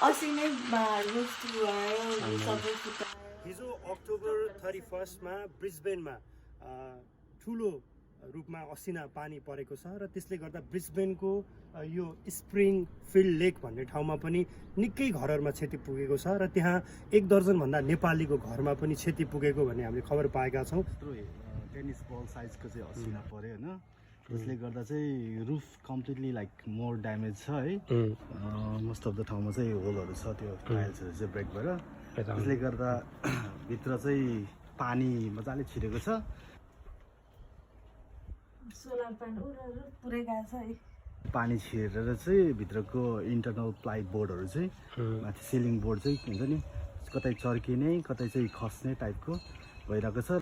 अस्ति नै रुफ चुहायो सबै फुटायो हिजो अक्टोबर 31 मा ब्रिस्बेनमा ठुलो रूपमा असिना पानी परेको छ र त्यसले गर्दा ब्रिस्बेनको यो स्प्रिङ फिल्ड लेक भन्ने ठाउँमा पनि निकै घरहरूमा क्षति पुगेको छ र त्यहाँ 1 दर्जन भन्दा नेपालीको घरमा पनि क्षति पुगेको भन्ने हामीले खबर पाएका छौँ। टेनिस बल साइजको चाहिँ असिना पर्यो होइन, त्यसले गर्दा चाहिँ roof completely like more damage छ है। मोस्ट अफ द ठाउँमा चाहिँ होलहरू छ, त्यो टाइल्सहरू चाहिँ ब्रेक भएर, त्यसले गर्दा भित्र चाहिँ पानी मजाले छिरेको छ। सोलर प्यानल पुरै गएको छ है। पानी छिरेर चाहिँ भित्रको इन्टरनल प्लाई बोर्डहरू चाहिँ माथि सिलिङ बोर्ड चाहिँ हुन्छ नि, कतै चर्किने कतै चाहिँ खस्ने टाइपको भइरहेको छ।